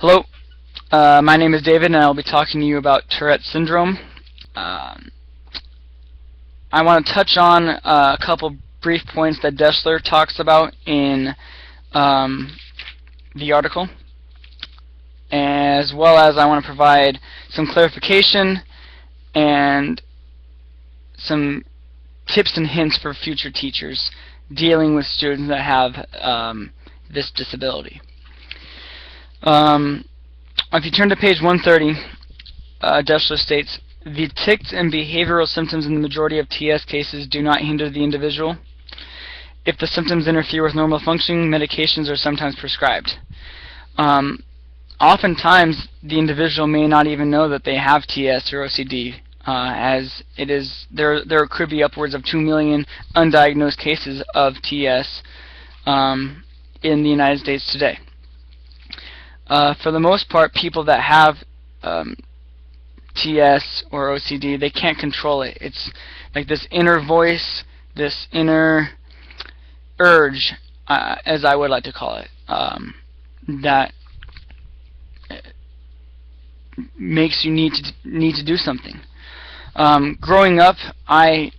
Hello, my name is David and I'll be talking to you about Touretts Syndrome. I want to touch on a couple brief points that Deshler talks about in the article, as well as I want to provide some clarification and some tips and hints for future teachers dealing with students that have this disability. If you turn to page 130, Deshler states, the tics and behavioral symptoms in the majority of TS cases do not hinder the individual. If the symptoms interfere with normal functioning, medications are sometimes prescribed. Oftentimes, the individual may not even know that they have TS or OCD, as it is there could be upwards of 2 million undiagnosed cases of TS in the United States today. For the most part, people that have TS or OCD, they can't control it. It's like this inner voice, this inner urge, as I would like to call it, that makes you need to do something. Growing up, I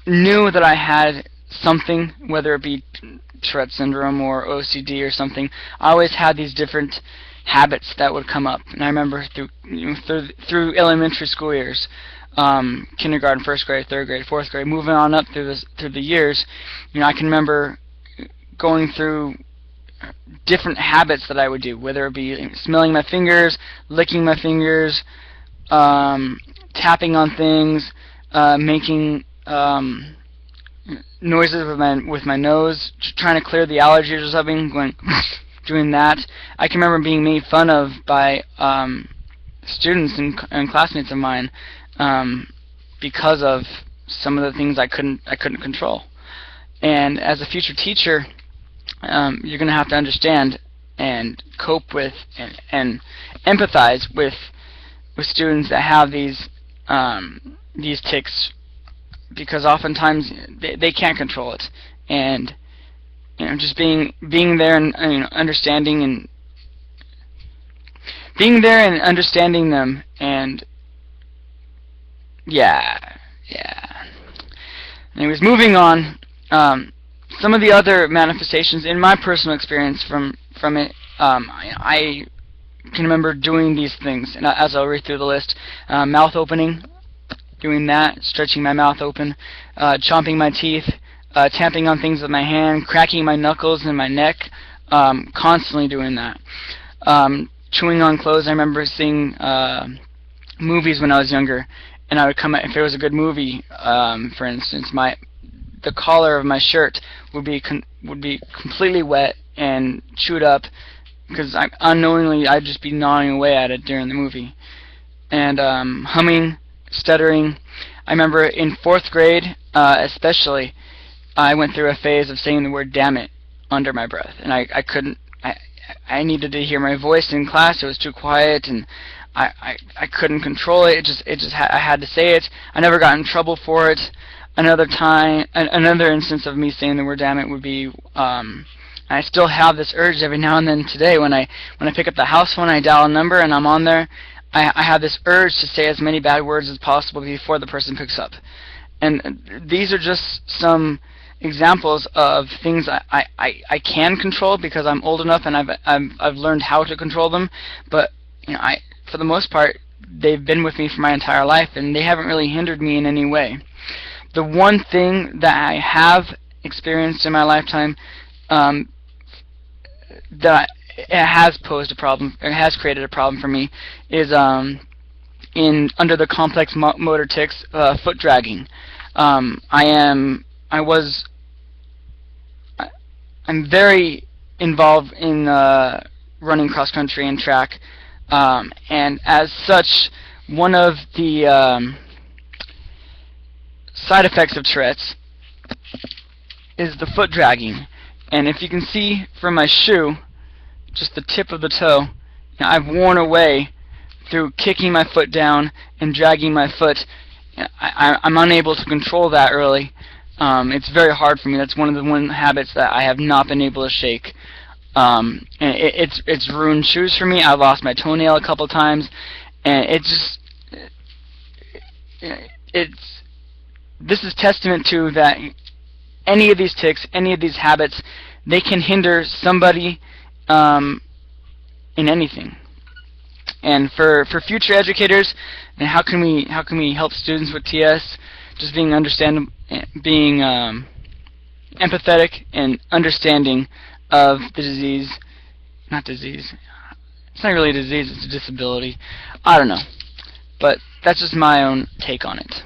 knew that I had something, whether it be Touretts Syndrome or OCD or something. I always had these different habits that would come up, and I remember through elementary school years, kindergarten, first grade, third grade, fourth grade, moving on up through the years. I can remember going through different habits that I would do, whether it be smelling my fingers, licking my fingers, tapping on things, making noises with my nose, trying to clear the allergies or something, doing that. I can remember being made fun of by students and classmates of mine because of some of the things I couldn't control. And as a future teacher, you're going to have to understand and cope with and empathize with students that have these tics, because oftentimes they can't control it, and just being there and understanding them, and yeah. Anyways, moving on. Some of the other manifestations in my personal experience from it, I can remember doing these things, and as I'll read through the list: mouth opening, doing that, stretching my mouth open, chomping my teeth, tapping on things with my hand, cracking my knuckles and my neck, constantly doing that. Chewing on clothes. I remember seeing movies when I was younger, and I would come, if it was a good movie, for instance, the collar of my shirt would be completely wet and chewed up, because unknowingly I'd just be gnawing away at it during the movie. And humming, stuttering. I remember in fourth grade, especially, I went through a phase of saying the word "damn it" under my breath, and I couldn't. I needed to hear my voice in class. It was too quiet, and I couldn't control it. I had to say it. I never got in trouble for it. Another instance of me saying the word "damn it" would be, I still have this urge every now and then today when I pick up the house phone, I dial a number and I'm on there. I have this urge to say as many bad words as possible before the person picks up. And these are just some examples of things I can control because I'm old enough and I've learned how to control them. But for the most part, they've been with me for my entire life, and they haven't really hindered me in any way. The one thing that I have experienced in my lifetime that it has posed a problem, or has created a problem for me, is under the complex motor tics, foot dragging. I'm very involved in running cross country and track, and as such, one of the side effects of Tourette's is the foot dragging. And if you can see from my shoe, just the tip of the toe, I've worn away through kicking my foot down and dragging my foot. I'm unable to control that really. It's very hard for me. That's one of the habits that I have not been able to shake. And it's ruined shoes for me. I lost my toenail a couple times, and this is testament to that any of these tics, any of these habits, they can hinder somebody in anything. And for future educators, and how can we help students with TS? Just being empathetic and understanding of the disease. Not disease. It's not really a disease. It's a disability. I don't know, but that's just my own take on it.